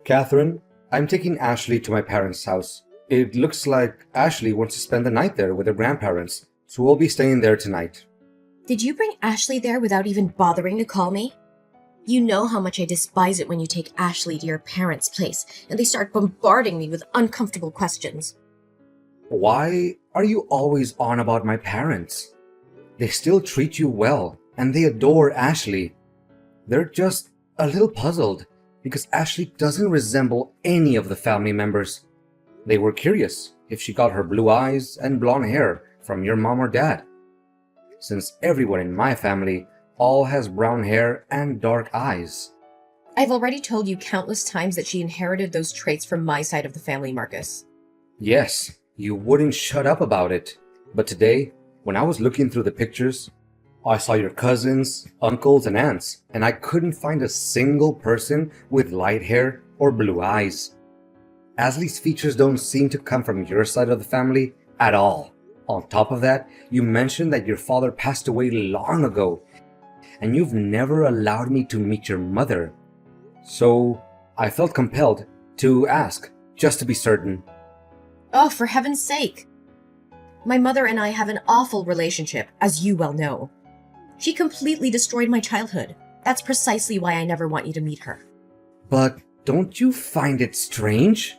Catherine, I'm taking Ashley to my parents' house. It looks like Ashley wants to spend the night there with her grandparents, so we'll be staying there tonight. Did you bring Ashley there without even bothering to call me? You know how much I despise it when you take Ashley to your parents' place and they start bombarding me with uncomfortable questions. Why are you always on about my parents? They still treat you well, and they adore Ashley. They're just a little puzzled because Ashley doesn't resemble any of the family members. They were curious if she got her blue eyes and blonde hair from your mom or dad, since everyone in my family all has brown hair and dark eyes. I've already told you countless times that she inherited those traits from my side of the family, Marcus. Yes, you wouldn't shut up about it. But today, when I was looking through the pictures, I saw your cousins, uncles, and aunts, and I couldn't find a single person with light hair or blue eyes. Ashley's features don't seem to come from your side of the family at all. On top of that, you mentioned that your father passed away long ago, and you've never allowed me to meet your mother. So I felt compelled to ask, just to be certain. Oh, for heaven's sake! My mother and I have an awful relationship, as you well know. She completely destroyed my childhood. That's precisely why I never want you to meet her. But don't you find it strange?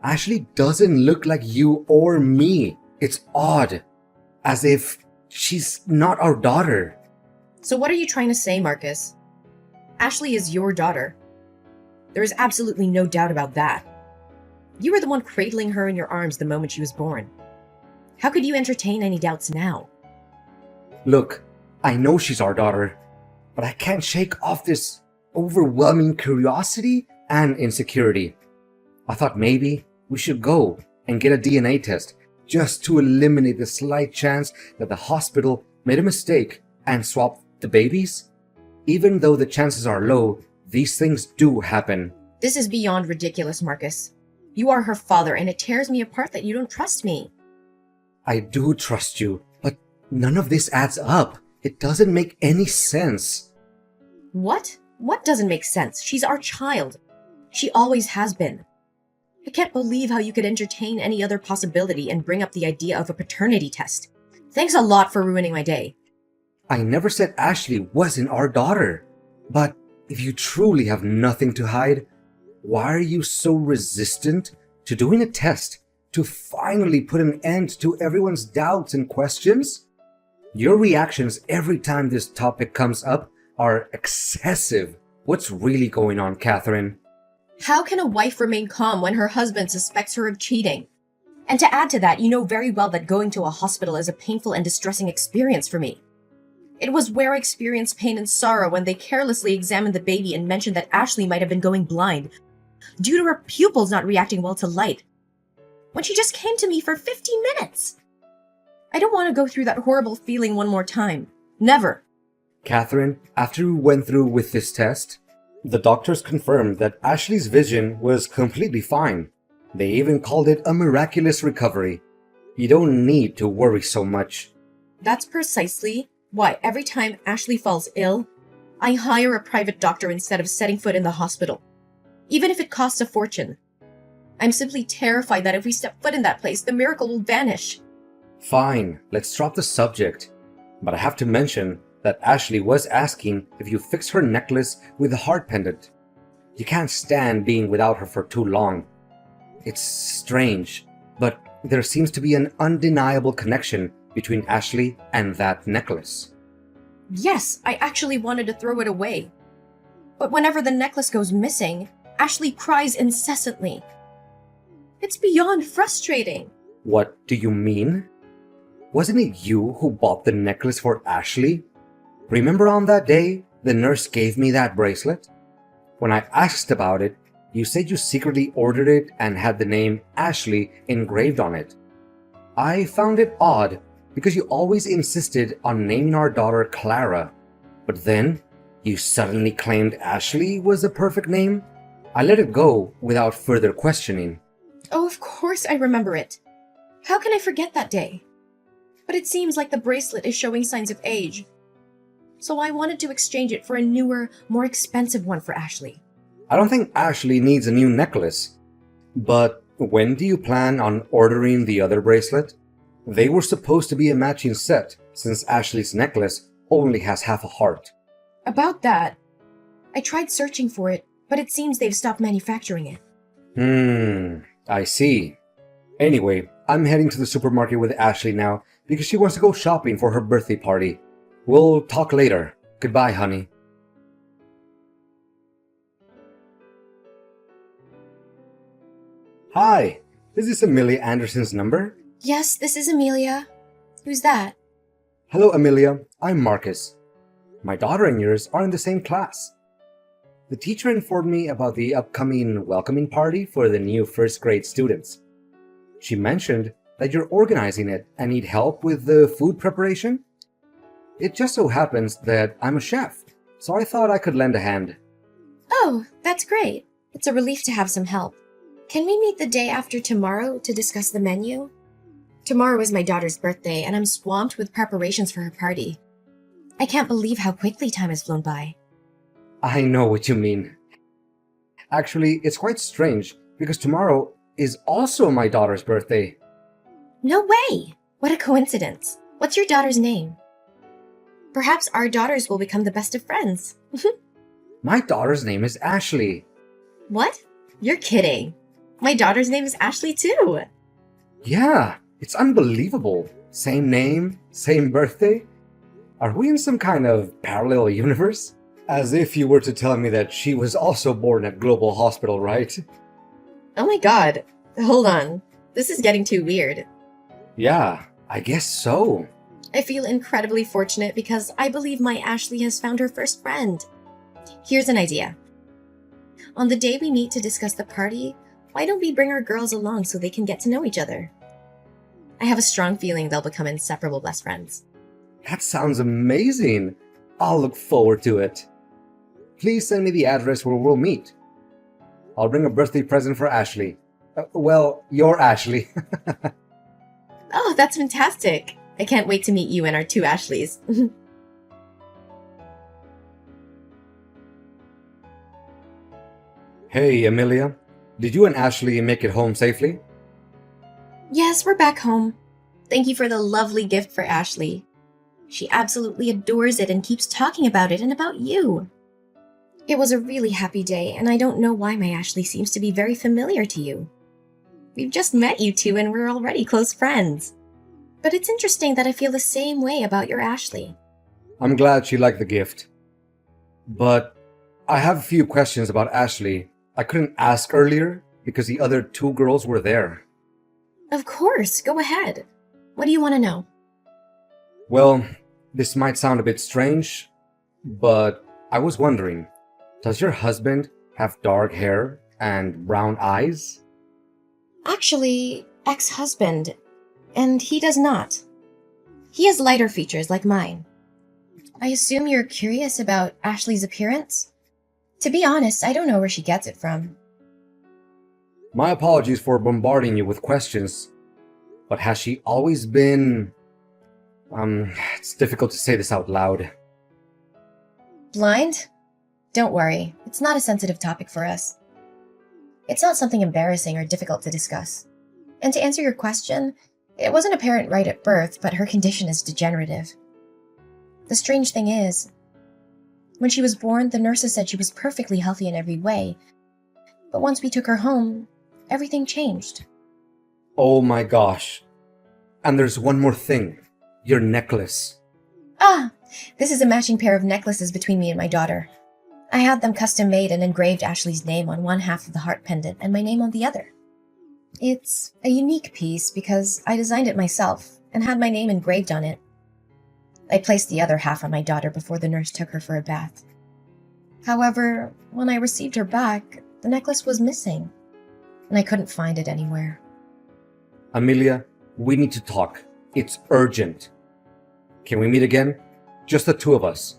Ashley doesn't look like you or me. It's odd. As if she's not our daughter. So what are you trying to say, Marcus? Ashley is your daughter. There is absolutely no doubt about that. You were the one cradling her in your arms the moment she was born. How could you entertain any doubts now? Look, I know she's our daughter, but I can't shake off this overwhelming curiosity and insecurity. I thought maybe we should go and get a DNA test just to eliminate the slight chance that the hospital made a mistake and swapped the babies. Even though the chances are low, these things do happen. This is beyond ridiculous, Marcus. You are her father, and it tears me apart that you don't trust me. I do trust you, but none of this adds up. It doesn't make any sense. What? What doesn't make sense? She's our child. She always has been. I can't believe how you could entertain any other possibility and bring up the idea of a paternity test. Thanks a lot for ruining my day. I never said Ashley wasn't our daughter. But if you truly have nothing to hide, why are you so resistant to doing a test to finally put an end to everyone's doubts and questions? Your reactions every time this topic comes up are excessive. What's really going on, Catherine? How can a wife remain calm when her husband suspects her of cheating? And to add to that, you know very well that going to a hospital is a painful and distressing experience for me. It was where I experienced pain and sorrow when they carelessly examined the baby and mentioned that Ashley might have been going blind due to her pupils not reacting well to light, when she just came to me for 15 minutes. I don't want to go through that horrible feeling one more time. Never. Catherine, after we went through with this test, the doctors confirmed that Ashley's vision was completely fine. They even called it a miraculous recovery. You don't need to worry so much. That's precisely why every time Ashley falls ill, I hire a private doctor instead of setting foot in the hospital, even if it costs a fortune. I'm simply terrified that if we step foot in that place, the miracle will vanish. Fine, let's drop the subject. But I have to mention that Ashley was asking if you fix her necklace with a heart pendant. You can't stand being without her for too long. It's strange, but there seems to be an undeniable connection between Ashley and that necklace. Yes, I actually wanted to throw it away. But whenever the necklace goes missing, Ashley cries incessantly. It's beyond frustrating. What do you mean? Wasn't it you who bought the necklace for Ashley? Remember on that day the nurse gave me that bracelet? When I asked about it, you said you secretly ordered it and had the name Ashley engraved on it. I found it odd because you always insisted on naming our daughter Clara. But then, you suddenly claimed Ashley was the perfect name? I let it go without further questioning. Oh, of course I remember it. How can I forget that day? But it seems like the bracelet is showing signs of age. So I wanted to exchange it for a newer, more expensive one for Ashley. I don't think Ashley needs a new necklace. But when do you plan on ordering the other bracelet? They were supposed to be a matching set, since Ashley's necklace only has half a heart. About that, I tried searching for it, but it seems they've stopped manufacturing it. I see. Anyway, I'm heading to the supermarket with Ashley now because she wants to go shopping for her birthday party. We'll talk later. Goodbye, honey. Hi, is this Amelia Anderson's number? Yes, this is Amelia. Who's that? Hello, Amelia. I'm Marcus. My daughter and yours are in the same class. The teacher informed me about the upcoming welcoming party for the new first grade students. She mentioned that you're organizing it and need help with the food preparation. It just so happens that I'm a chef, so I thought I could lend a hand. Oh, that's great. It's a relief to have some help. Can we meet the day after tomorrow to discuss the menu? Tomorrow is my daughter's birthday, and I'm swamped with preparations for her party. I can't believe how quickly time has flown by. I know what you mean. Actually, it's quite strange because tomorrow is also my daughter's birthday. No way! What a coincidence. What's your daughter's name? Perhaps our daughters will become the best of friends. My daughter's name is Ashley. What? You're kidding. My daughter's name is Ashley too. Yeah, it's unbelievable. Same name, same birthday. Are we in some kind of parallel universe? As if you were to tell me that she was also born at Global Hospital, right? Oh my god. Hold on. This is getting too weird. Yeah, I guess so. I feel incredibly fortunate because I believe my Ashley has found her first friend. Here's an idea. On the day we meet to discuss the party, why don't we bring our girls along so they can get to know each other? I have a strong feeling they'll become inseparable best friends. That sounds amazing. I'll look forward to it. Please send me the address where we'll meet. I'll bring a birthday present for Ashley. Well, your Ashley. Oh, that's fantastic. I can't wait to meet you and our two Ashleys. Hey, Amelia. Did you and Ashley make it home safely? Yes, we're back home. Thank you for the lovely gift for Ashley. She absolutely adores it and keeps talking about it and about you. It was a really happy day, and I don't know why my Ashley seems to be very familiar to you. We've just met you two and we're already close friends. But it's interesting that I feel the same way about your Ashley. I'm glad she liked the gift. But I have a few questions about Ashley I couldn't ask earlier because the other two girls were there. Of course, go ahead. What do you want to know? Well, this might sound a bit strange, but I was wondering, does your husband have dark hair and brown eyes? Actually, ex-husband, and he does not. He has lighter features like mine. I assume you're curious about Ashley's appearance? To be honest, I don't know where she gets it from. My apologies for bombarding you with questions, but has she always been... it's difficult to say this out loud. Blind? Don't worry, it's not a sensitive topic for us. It's not something embarrassing or difficult to discuss. And to answer your question, it wasn't apparent right at birth, but her condition is degenerative. The strange thing is, when she was born, the nurses said she was perfectly healthy in every way. But once we took her home, everything changed. Oh my gosh. And there's one more thing. Your necklace. Ah, this is a matching pair of necklaces between me and my daughter. I had them custom made and engraved Ashley's name on one half of the heart pendant and my name on the other. It's a unique piece because I designed it myself and had my name engraved on it. I placed the other half on my daughter before the nurse took her for a bath. However, when I received her back, the necklace was missing, and I couldn't find it anywhere. Amelia, we need to talk. It's urgent. Can we meet again? Just the two of us.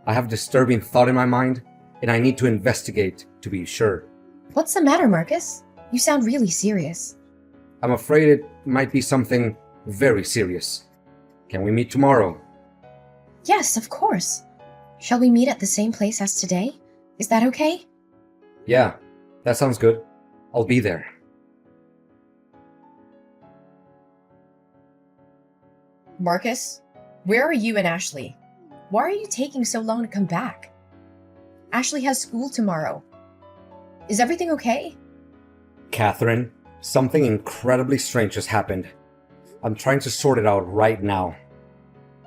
I have a disturbing thought in my mind, and I need to investigate to be sure. What's the matter, Marcus? You sound really serious. I'm afraid it might be something very serious. Can we meet tomorrow? Yes, of course. Shall we meet at the same place as today? Is that okay? Yeah, that sounds good. I'll be there. Marcus, where are you and Ashley? Why are you taking so long to come back? Ashley has school tomorrow. Is everything okay? Catherine, something incredibly strange has happened. I'm trying to sort it out right now.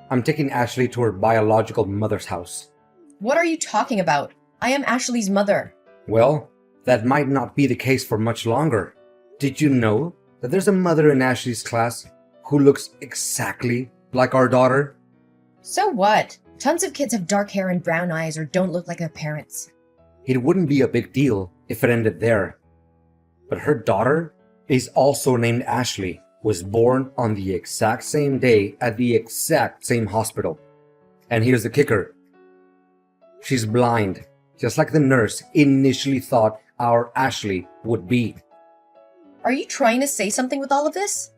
I'm taking Ashley to her biological mother's house. What are you talking about? I am Ashley's mother. Well, that might not be the case for much longer. Did you know that there's a mother in Ashley's class who looks exactly like our daughter? So what? Tons of kids have dark hair and brown eyes or don't look like their parents. It wouldn't be a big deal if it ended there. But her daughter is also named Ashley, was born on the exact same day at the exact same hospital. And here's the kicker. She's blind, just like the nurse initially thought our Ashley would be. Are you trying to say something with all of this?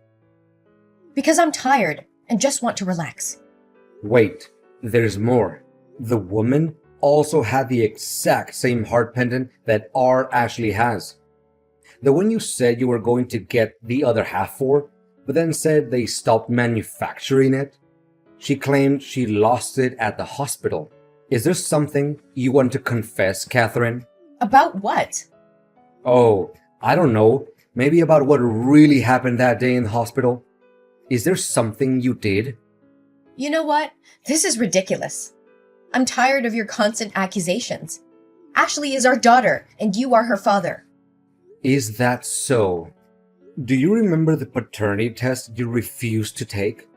Because I'm tired and just want to relax. Wait, there's more. The woman also had the exact same heart pendant that our Ashley has. The one you said you were going to get the other half for, but then said they stopped manufacturing it. She claimed she lost it at the hospital. Is there something you want to confess, Catherine? About what? Oh, I don't know. Maybe about what really happened that day in the hospital? Is there something you did? You know what? This is ridiculous. I'm tired of your constant accusations. Ashley is our daughter, and you are her father. Is that so? Do you remember the paternity test you refused to take?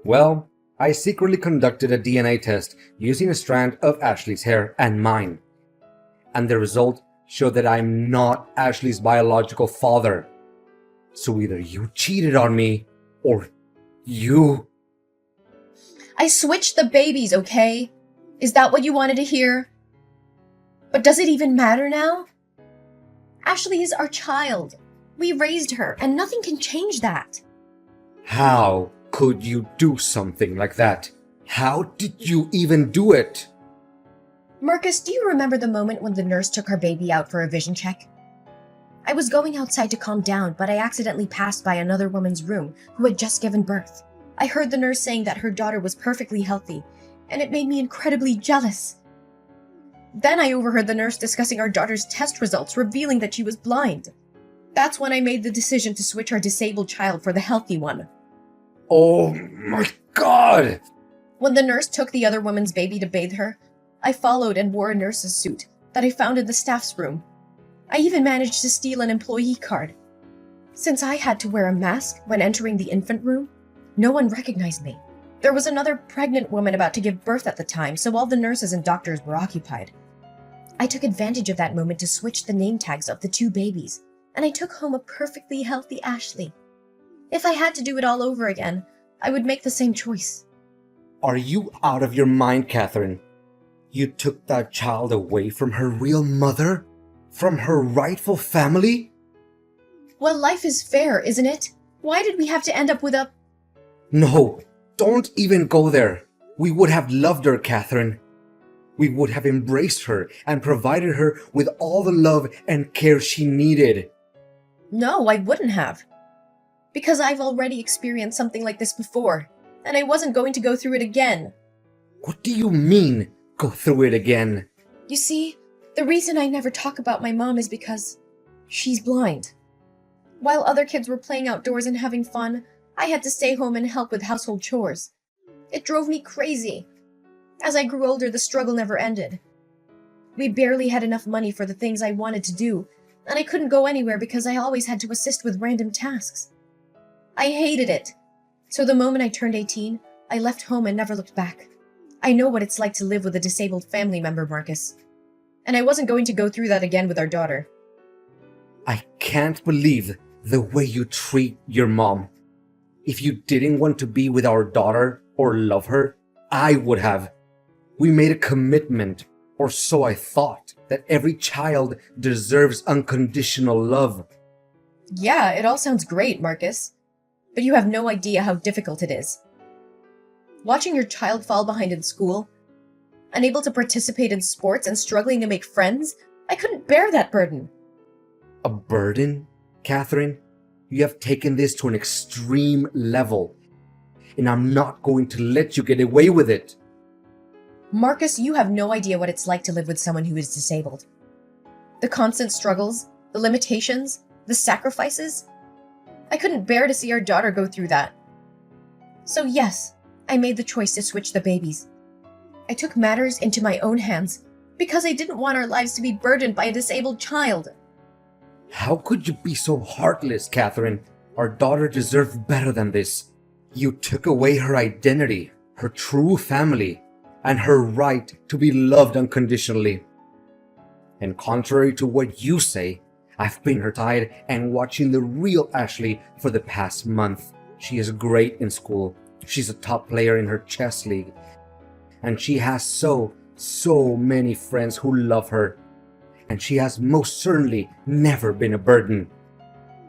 Well, I secretly conducted a DNA test using a strand of Ashley's hair and mine. And the result showed that I'm not Ashley's biological father. So either you cheated on me, or you... I switched the babies, okay? Is that what you wanted to hear? But does it even matter now? Ashley is our child. We raised her, and nothing can change that. How could you do something like that? How did you even do it? Marcus, do you remember the moment when the nurse took her baby out for a vision check? I was going outside to calm down, but I accidentally passed by another woman's room who had just given birth. I heard the nurse saying that her daughter was perfectly healthy, and it made me incredibly jealous. Then I overheard the nurse discussing our daughter's test results, revealing that she was blind. That's when I made the decision to switch our disabled child for the healthy one. Oh my God! When the nurse took the other woman's baby to bathe her, I followed and wore a nurse's suit that I found in the staff's room. I even managed to steal an employee card. Since I had to wear a mask when entering the infant room, no one recognized me. There was another pregnant woman about to give birth at the time, so all the nurses and doctors were occupied. I took advantage of that moment to switch the name tags of the two babies, and I took home a perfectly healthy Ashley. If I had to do it all over again, I would make the same choice. Are you out of your mind, Catherine? You took that child away from her real mother? From her rightful family? Well, life is fair, isn't it? Why did we have to end up with a... No, don't even go there. We would have loved her, Catherine. We would have embraced her and provided her with all the love and care she needed. No, I wouldn't have. Because I've already experienced something like this before, and I wasn't going to go through it again. What do you mean, go through it again? You see, the reason I never talk about my mom is because she's blind. While other kids were playing outdoors and having fun, I had to stay home and help with household chores. It drove me crazy. As I grew older, the struggle never ended. We barely had enough money for the things I wanted to do, and I couldn't go anywhere because I always had to assist with random tasks. I hated it. So the moment I turned 18, I left home and never looked back. I know what it's like to live with a disabled family member, Marcus. And I wasn't going to go through that again with our daughter. I can't believe the way you treat your mom. If you didn't want to be with our daughter or love her, I would have. We made a commitment, or so I thought, that every child deserves unconditional love. Yeah, it all sounds great, Marcus. But you have no idea how difficult it is. Watching your child fall behind in school, unable to participate in sports and struggling to make friends, I couldn't bear that burden. A burden, Catherine? You have taken this to an extreme level, and I'm not going to let you get away with it. Marcus, you have no idea what it's like to live with someone who is disabled. The constant struggles, the limitations, the sacrifices. I couldn't bear to see our daughter go through that. So yes, I made the choice to switch the babies. I took matters into my own hands because I didn't want our lives to be burdened by a disabled child. How could you be so heartless, Catherine? Our daughter deserved better than this. You took away her identity, her true family, and her right to be loved unconditionally. And contrary to what you say, I've been her side and watching the real Ashley for the past month. She is great in school. She's a top player in her chess league. And she has so many friends who love her. And she has most certainly never been a burden.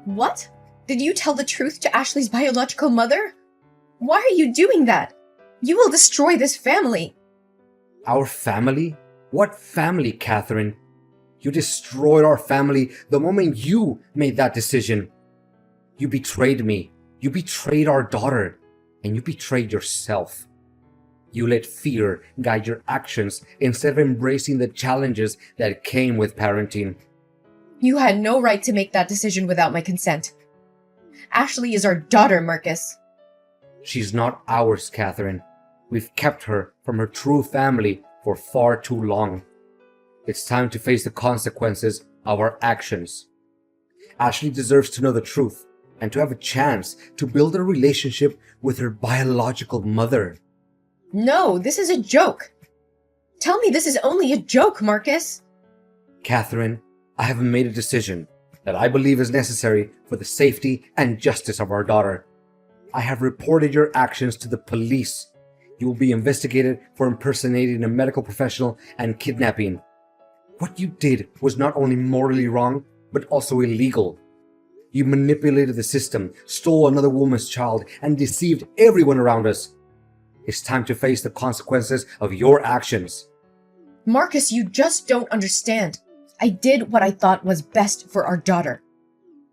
What? Did you tell the truth to Ashley's biological mother? Why are you doing that? You will destroy this family. Our family? What family, Catherine? You destroyed our family the moment you made that decision. You betrayed me. You betrayed our daughter. And you betrayed yourself. You let fear guide your actions instead of embracing the challenges that came with parenting. You had no right to make that decision without my consent. Ashley is our daughter, Marcus. She's not ours, Catherine. We've kept her from her true family for far too long. It's time to face the consequences of our actions. Ashley deserves to know the truth and to have a chance to build a relationship with her biological mother. No, this is a joke. Tell me this is only a joke, Marcus. Catherine, I have made a decision that I believe is necessary for the safety and justice of our daughter. I have reported your actions to the police. You will be investigated for impersonating a medical professional and kidnapping. What you did was not only morally wrong, but also illegal. You manipulated the system, stole another woman's child, and deceived everyone around us. It's time to face the consequences of your actions. Marcus, you just don't understand. I did what I thought was best for our daughter.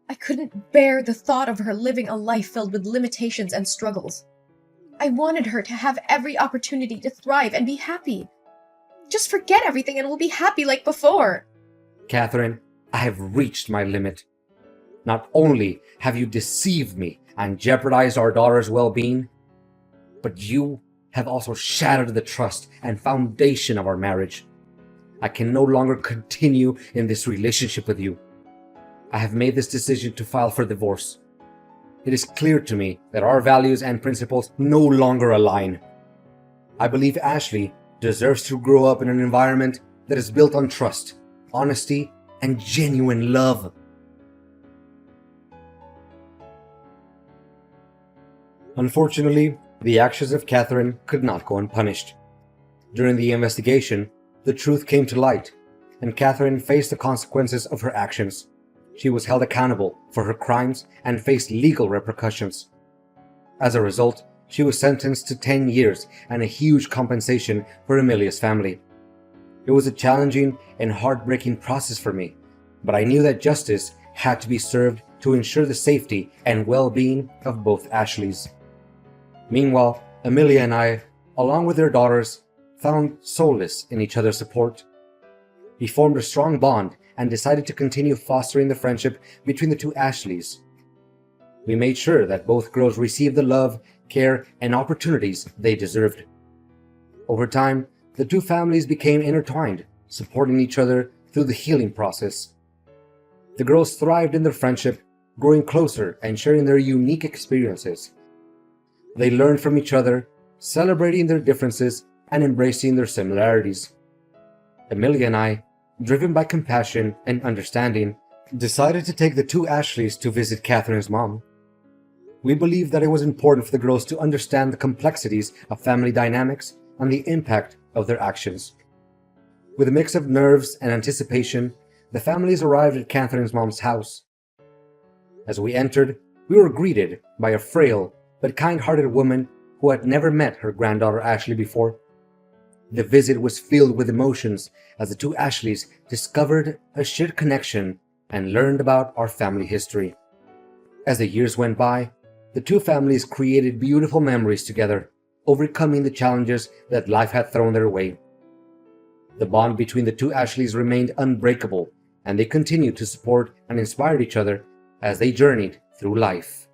I couldn't bear the thought of her living a life filled with limitations and struggles. I wanted her to have every opportunity to thrive and be happy. Just forget everything and we'll be happy like before. Catherine, I have reached my limit. Not only have you deceived me and jeopardized our daughter's well-being, but you have also shattered the trust and foundation of our marriage. I can no longer continue in this relationship with you. I have made this decision to file for divorce. It is clear to me that our values and principles no longer align. I believe Ashley deserves to grow up in an environment that is built on trust, honesty, and genuine love. Unfortunately, the actions of Catherine could not go unpunished. During the investigation, the truth came to light, and Catherine faced the consequences of her actions. She was held accountable for her crimes and faced legal repercussions. As a result, she was sentenced to 10 years and a huge compensation for Amelia's family. It was a challenging and heartbreaking process for me, but I knew that justice had to be served to ensure the safety and well-being of both Ashleys. Meanwhile, Amelia and I, along with their daughters, found solace in each other's support. We formed a strong bond and decided to continue fostering the friendship between the two Ashleys. We made sure that both girls received the love, care, and opportunities they deserved. Over time, the two families became intertwined, supporting each other through the healing process. The girls thrived in their friendship, growing closer and sharing their unique experiences. They learned from each other, celebrating their differences and embracing their similarities. Amelia and I, driven by compassion and understanding, decided to take the two Ashleys to visit Catherine's mom. We believed that it was important for the girls to understand the complexities of family dynamics and the impact of their actions. With a mix of nerves and anticipation, the families arrived at Catherine's mom's house. As we entered, we were greeted by a frail but kind-hearted woman who had never met her granddaughter Ashley before. The visit was filled with emotions as the two Ashleys discovered a shared connection and learned about our family history. As the years went by, the two families created beautiful memories together, overcoming the challenges that life had thrown their way. The bond between the two Ashleys remained unbreakable, and they continued to support and inspire each other as they journeyed through life.